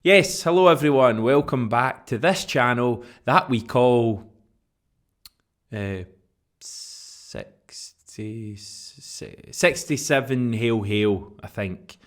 Yes, hello everyone. Welcome back to this channel that we call 67 Hail Hail, I think.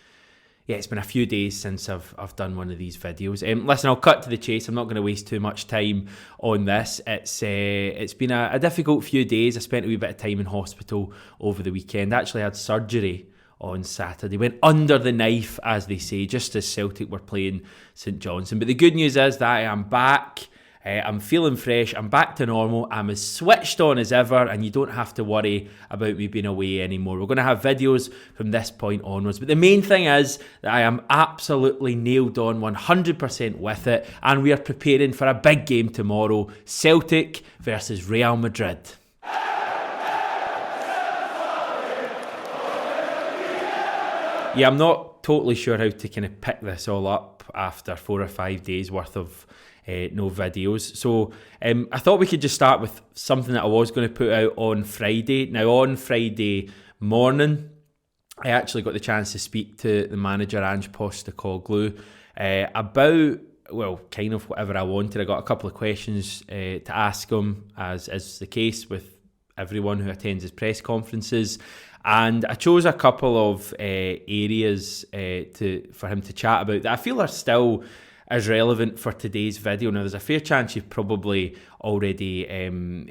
Yeah, it's been a few days since I've done one of these videos. Listen, I'll cut to the chase. I'm not going to waste too much time on this. It's been a difficult few days. I spent a wee bit of time in hospital over the weekend. I actually had surgery on Saturday. Went under the knife, as they say, just as Celtic were playing St Johnstone. But the good news is that I am back. I'm feeling fresh. I'm back to normal. I'm as switched on as ever, and you don't have to worry about me being away anymore. We're going to have videos from this point onwards. But the main thing is that I am absolutely nailed on 100% with it, and we are preparing for a big game tomorrow. Celtic versus Real Madrid. Yeah, I'm not totally sure how to kind of pick this all up after 4 or 5 days worth of no videos. So I thought we could just start with something that I was going to put out on Friday. Now, on Friday morning, I actually got the chance to speak to the manager, Ange Postecoglou, about, well, kind of whatever I wanted. I got a couple of questions to ask him, as is the case with everyone who attends his press conferences. And I chose a couple of areas for him to chat about that I feel are still as relevant for today's video. Now, there's a fair chance you've probably already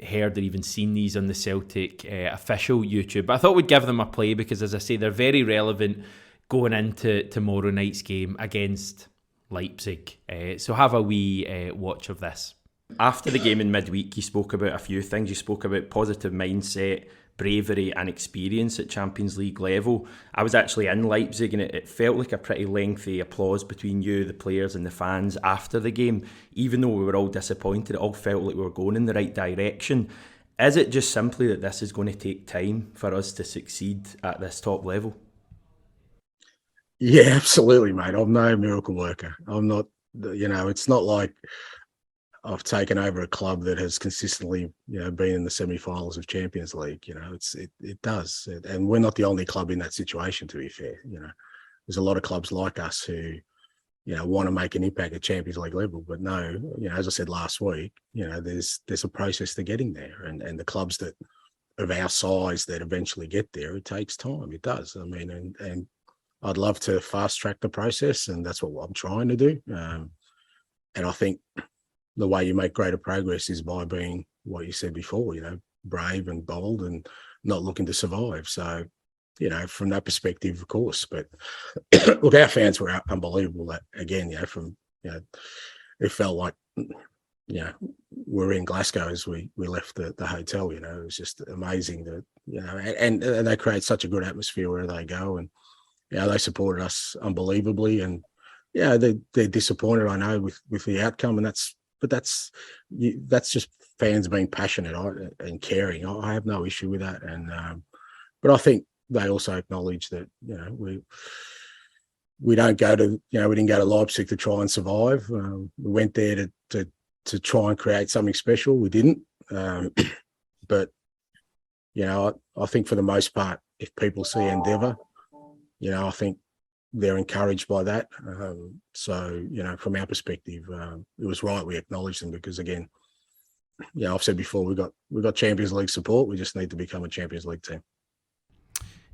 heard or even seen these on the Celtic official YouTube, but I thought we'd give them a play because, as I say, they're very relevant going into tomorrow night's game against Leipzig. So have a wee watch of this. After the game in midweek, you spoke about a few things. You spoke about positive mindset, bravery and experience at Champions League level. I was actually in Leipzig and it felt like a pretty lengthy applause between you, the players and the fans after the game. Even though we were all disappointed, it all felt like we were going in the right direction. Is it just simply that this is going to take time for us to succeed at this top level? Yeah, absolutely, mate. I'm no miracle worker. I'm not, it's not like I've taken over a club that has consistently, been in the semi-finals of Champions League. It does, and we're not the only club in that situation. To be fair, there's a lot of clubs like us who, want to make an impact at Champions League level, but no, as I said last week, there's a process to getting there, and the clubs that of our size that eventually get there, it takes time. It does. I mean, and I'd love to fast track the process, and that's what I'm trying to do. And I think the way you make greater progress is by being what you said before, brave and bold and not looking to survive. So, from that perspective, of course. But look, our fans were unbelievable. That again, it felt like, we're in Glasgow as we left the hotel. It was just amazing that, and they create such a good atmosphere where they go, and they supported us unbelievably. And they're disappointed, I know, with the outcome, and that's just fans being passionate and caring. I have no issue with that, and but I think they also acknowledge that we don't go to we didn't go to Leipzig to try and survive. We went there to try and create something special. We didn't, but I think for the most part, if people see endeavour, I think they're encouraged by that. So, from our perspective, it was right we acknowledged them because, again, I've said before, we've got Champions League support. We just need to become a Champions League team.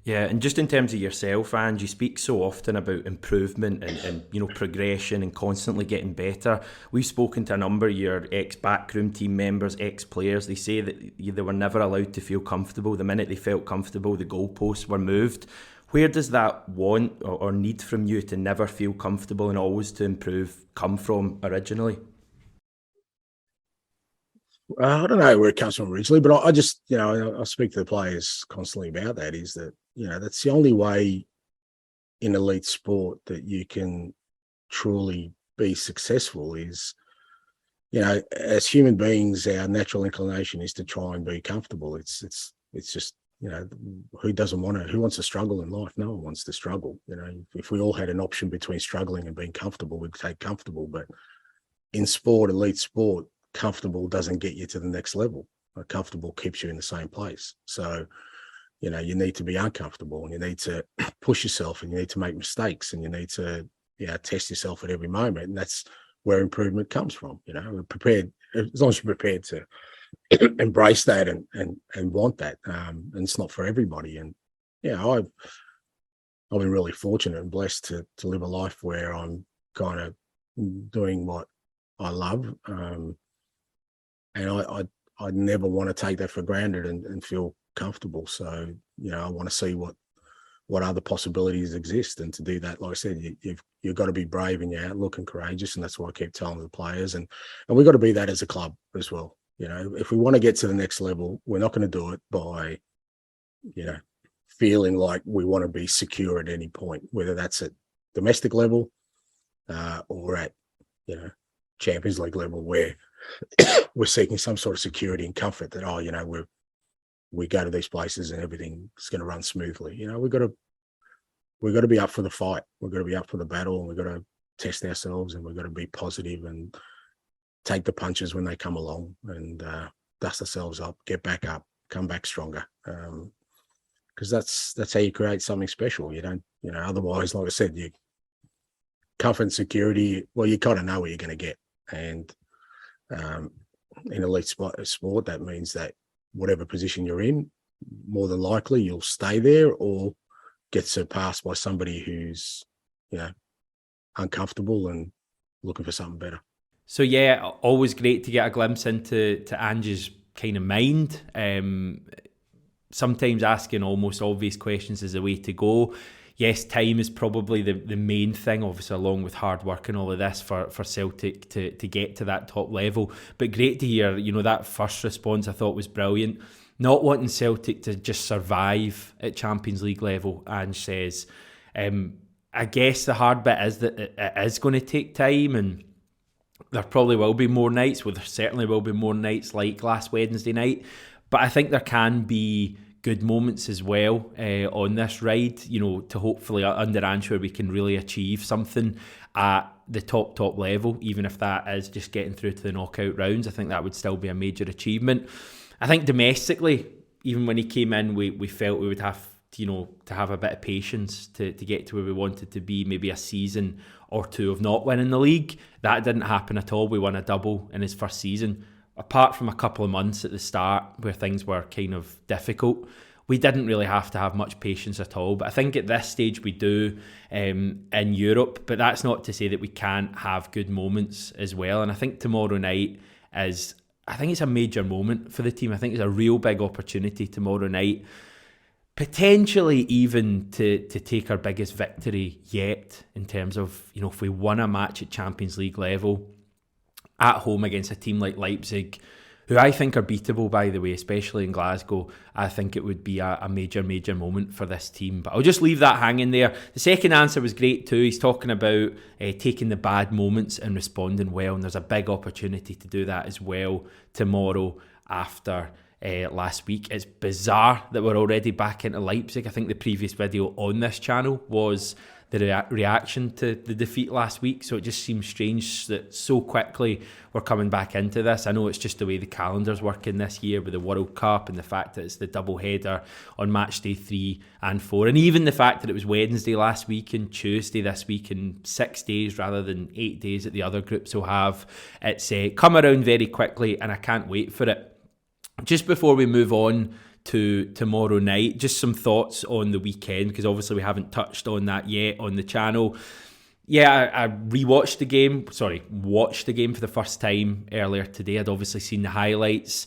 Yeah, and just in terms of yourself, Ange, you speak so often about improvement and progression and constantly getting better. We've spoken to a number of your ex-backroom team members, ex-players. They say that they were never allowed to feel comfortable. The minute they felt comfortable, the goalposts were moved. Where does that want or need from you to never feel comfortable and always to improve come from originally? I don't know where it comes from originally, but I just, I speak to the players constantly about that, is that, that's the only way in elite sport that you can truly be successful is, as human beings, our natural inclination is to try and be comfortable. It's just, who wants to struggle in life? No one wants to struggle. If we all had an option between struggling and being comfortable, we'd take comfortable. But in sport, elite sport, comfortable doesn't get you to the next level. Comfortable keeps you in the same place. So, you need to be uncomfortable, and you need to push yourself, and you need to make mistakes, and you need to, test yourself at every moment, and that's where improvement comes from. We're prepared, as long as you're prepared to embrace that and want that. And it's not for everybody. And I've been really fortunate and blessed to live a life where I'm kind of doing what I love. And I never want to take that for granted and feel comfortable. So, I want to see what other possibilities exist. And to do that, like I said, you've got to be brave in your outlook and courageous. And that's what I keep telling the players. And we've got to be that as a club as well. If we want to get to the next level, we're not going to do it by, feeling like we want to be secure at any point, whether that's at domestic level or at, Champions League level, where we're seeking some sort of security and comfort that, we go to these places and everything's going to run smoothly. We've got to be up for the fight. We've got to be up for the battle, and we've got to test ourselves, and we've got to be positive and take the punches when they come along, and dust ourselves up, get back up, come back stronger. Because that's how you create something special. You don't, otherwise, like I said, you comfort and security. Well, you kind of know what you're going to get, and in elite sport, that means that whatever position you're in, more than likely you'll stay there or get surpassed by somebody who's, uncomfortable and looking for something better. So always great to get a glimpse into Ange's kind of mind. Sometimes asking almost obvious questions is the way to go. Yes, time is probably the main thing, obviously, along with hard work and all of this for Celtic to get to that top level. But great to hear, that first response I thought was brilliant. Not wanting Celtic to just survive at Champions League level, Ange says. I guess the hard bit is that it is going to take time, and there probably will be more nights. Well, there certainly will be more nights like last Wednesday night. But I think there can be good moments as well on this ride, to hopefully under Ange where we can really achieve something at the top level, even if that is just getting through to the knockout rounds. I think that would still be a major achievement. I think domestically, even when he came in, we felt we would have to have a bit of patience to get to where we wanted to be, maybe a season or two of not winning the league. That didn't happen at all. We won a double in his first season. Apart from a couple of months at the start where things were kind of difficult, we didn't really have to have much patience at all. But I think at this stage we do in Europe. But that's not to say that we can't have good moments as well. And I think tomorrow night it's a major moment for the team. I think it's a real big opportunity tomorrow night, potentially even to take our biggest victory yet in terms of, if we won a match at Champions League level at home against a team like Leipzig, who I think are beatable, by the way, especially in Glasgow. I think it would be a major moment for this team. But I'll just leave that hanging there. The second answer was great too. He's talking about taking the bad moments and responding well, and there's a big opportunity to do that as well tomorrow after last week. It's bizarre that we're already back into Leipzig. I think the previous video on this channel was the reaction to the defeat last week, so it just seems strange that so quickly we're coming back into this. I know it's just the way the calendar's working this year with the World Cup and the fact that it's the double header on match day 3 and 4, and even the fact that it was Wednesday last week and Tuesday this week in 6 days rather than 8 days that the other groups will have. It's come around very quickly, and I can't wait for it. Just before we move on to tomorrow night, just some thoughts on the weekend, because obviously we haven't touched on that yet on the channel. I watched the game for the first time earlier today. I'd obviously seen the highlights.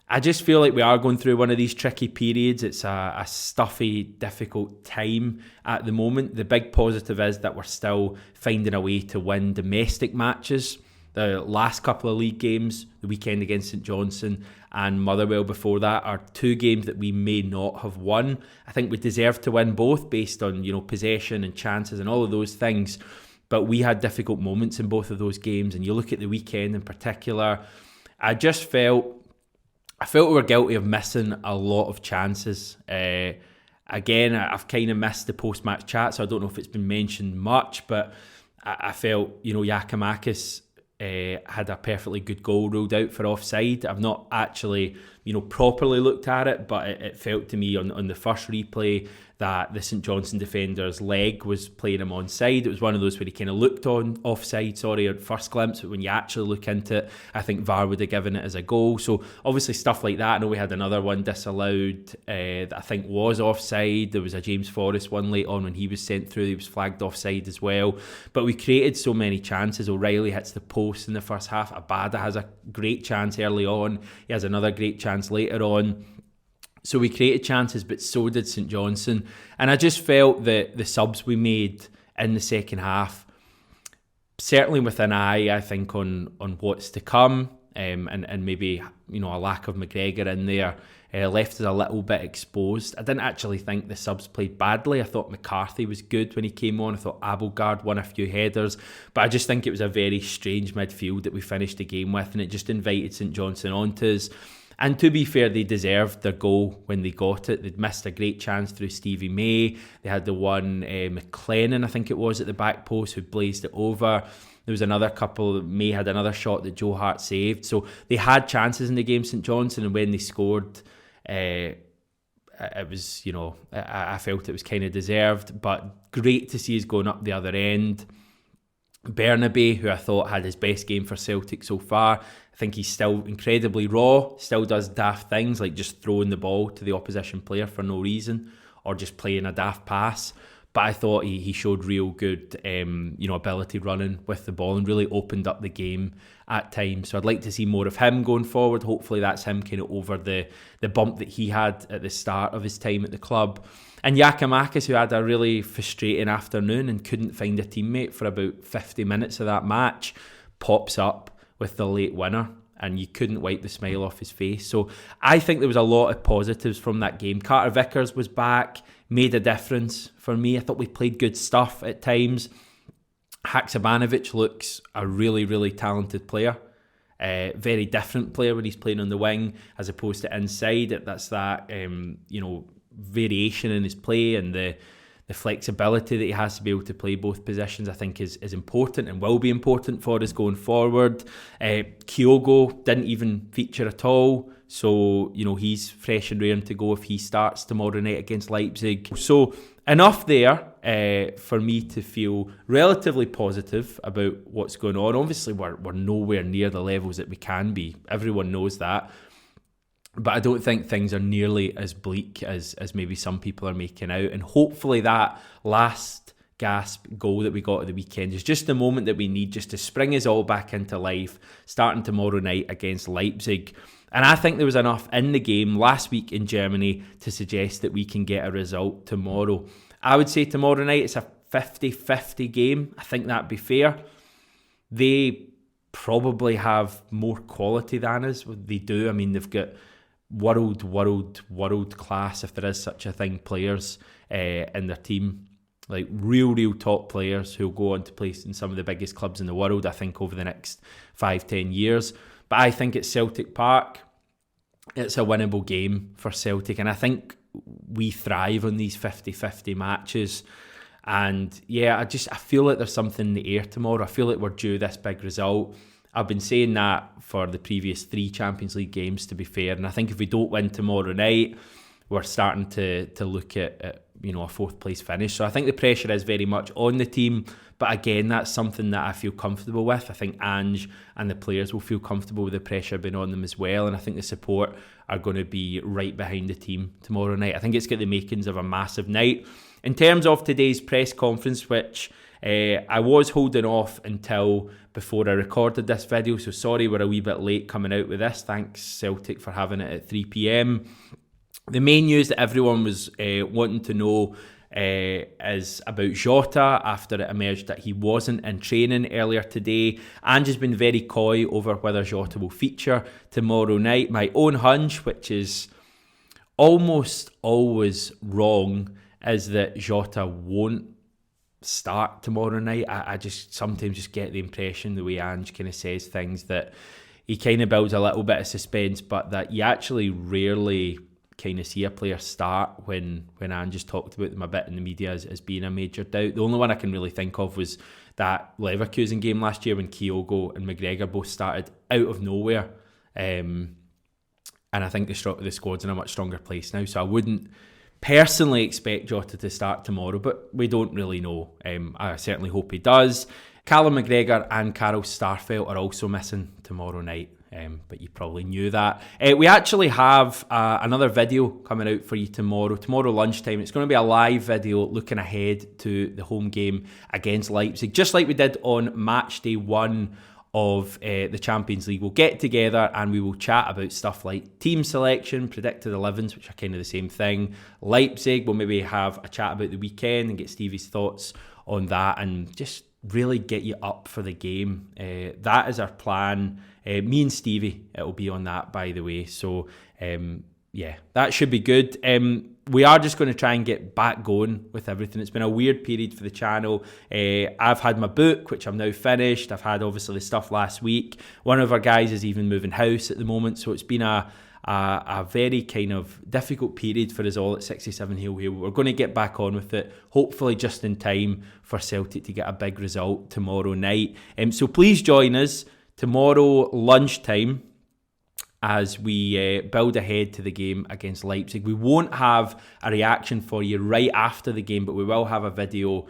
I just feel like we are going through one of these tricky periods. It's a stuffy, difficult time at the moment. The big positive is that we're still finding a way to win domestic matches. The last couple of league games, the weekend against St Johnstone and Motherwell before that, are 2 games that we may not have won. I think we deserve to win both based on, possession and chances and all of those things. But we had difficult moments in both of those games. And you look at the weekend in particular, I felt we were guilty of missing a lot of chances. Again, I've kind of missed the post-match chat, so I don't know if it's been mentioned much, but I felt, Giakoumakis had a perfectly good goal ruled out for offside. I've not actually, properly looked at it, but it felt to me on the first replay that the St Johnstone defender's leg was playing him onside. It was one of those where he kind of looked offside, at first glimpse, but when you actually look into it, I think VAR would have given it as a goal. So obviously stuff like that. I know we had another one disallowed that I think was offside. There was a James Forrest one late on when he was sent through. He was flagged offside as well. But we created so many chances. O'Reilly hits the post in the first half. Abada has a great chance early on. He has another great chance later on. So we created chances, but so did St Johnstone. And I just felt that the subs we made in the second half, certainly with an eye, I think, on what's to come, and maybe, a lack of McGregor in there, left us a little bit exposed. I didn't actually think the subs played badly. I thought McCarthy was good when he came on. I thought Abelgard won a few headers. But I just think it was a very strange midfield that we finished the game with, and it just invited St Johnstone onto us. And to be fair, they deserved their goal when they got it. They'd missed a great chance through Stevie May. They had the one, McLennan, I think it was, at the back post, who blazed it over. There was another couple. May had another shot that Joe Hart saved. So they had chances in the game, St Johnstone, and when they scored, it was, I felt it was kind of deserved. But great to see us going up the other end. Bernabe, who I thought had his best game for Celtic so far. I think he's still incredibly raw, still does daft things like just throwing the ball to the opposition player for no reason or just playing a daft pass. But I thought he showed real good ability running with the ball and really opened up the game at times. So I'd like to see more of him going forward. Hopefully that's him kind of over the bump that he had at the start of his time at the club. And Giakoumakis, who had a really frustrating afternoon and couldn't find a teammate for about 50 minutes of that match, pops up with the late winner, and you couldn't wipe the smile off his face. So I think there was a lot of positives from that game. Carter Vickers was back, made a difference for me. I thought we played good stuff at times. Haksabanovic looks a really, really talented player. Very different player when he's playing on the wing as opposed to inside. That's that, variation in his play and the flexibility that he has to be able to play both positions, I think is important and will be important for us going forward. Kyogo didn't even feature at all, so he's fresh and raring to go if he starts tomorrow night against Leipzig. So enough there for me to feel relatively positive about what's going on. Obviously we're nowhere near the levels that we can be, everyone knows that. But I don't think things are nearly as bleak as maybe some people are making out. And hopefully that last gasp goal that we got at the weekend is just the moment that we need just to spring us all back into life, starting tomorrow night against Leipzig. And I think there was enough in the game last week in Germany to suggest that we can get a result tomorrow. I would say tomorrow night it's a 50-50 game. I think that'd be fair. They probably have more quality than us. They do. I mean, they've got world class, if there is such a thing, players in their team, like real top players who'll go on to play in some of the biggest clubs in the world, I think, over the next 5-10 years. But I think at Celtic Park it's a winnable game for Celtic, and I think we thrive on these 50-50 matches. And yeah, I feel like there's something in the air tomorrow. I feel like we're due this big result. I've been saying that for the previous 3 Champions League games, to be fair. And I think if we don't win tomorrow night, we're starting to look at a 4th place finish. So I think the pressure is very much on the team. But again, that's something that I feel comfortable with. I think Ange and the players will feel comfortable with the pressure being on them as well. And I think the support are going to be right behind the team tomorrow night. I think it's got the makings of a massive night. In terms of today's press conference, which I was holding off until before I recorded this video, so sorry we're a wee bit late coming out with this. Thanks Celtic for having it at 3 p.m. The main news that everyone was wanting to know is about Jota after it emerged that he wasn't in training earlier today. Ange has been very coy over whether Jota will feature tomorrow night. My own hunch, which is almost always wrong, is that Jota won't start tomorrow night. I just sometimes just get the impression, the way Ange kind of says things, that he kind of builds a little bit of suspense, but that you actually rarely kind of see a player start when Ange just talked about them a bit in the media as being a major doubt. The only one I can really think of was that Leverkusen game last year when Kyogo and McGregor both started out of nowhere. And I think the squad's in a much stronger place now, so I wouldn't personally expect Jota to start tomorrow, but we don't really know. I certainly hope he does. Callum McGregor and Carl Starfelt are also missing tomorrow night. But you probably knew that. We actually have another video coming out for you tomorrow lunchtime. It's going to be a live video looking ahead to the home game against Leipzig, just like we did on match day 1 of the Champions League. We'll get together and we will chat about stuff like team selection, predicted 11s, which are kind of the same thing. Leipzig, we'll maybe have a chat about the weekend and get Stevie's thoughts on that and just really get you up for the game. That is our plan. Me and Stevie, it'll be on that, by the way. So, that should be good. We are just going to try and get back going with everything. It's been a weird period for the channel. I've had my book, which I'm now finished. I've had, obviously, the stuff last week. One of our guys is even moving house at the moment. So it's been a very kind of difficult period for us all at 67 Hill Hill. We're going to get back on with it, hopefully just in time for Celtic to get a big result tomorrow night. So please join us tomorrow lunchtime as we build ahead to the game against Leipzig. We won't have a reaction for you right after the game, but we will have a video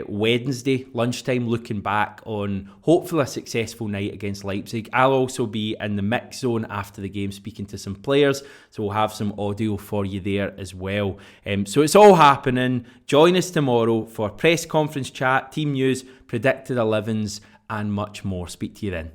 Wednesday lunchtime looking back on hopefully a successful night against Leipzig. I'll also be in the mix zone after the game speaking to some players, so we'll have some audio for you there as well. So it's all happening. Join us tomorrow for press conference chat, team news, predicted 11s and much more. Speak to you then.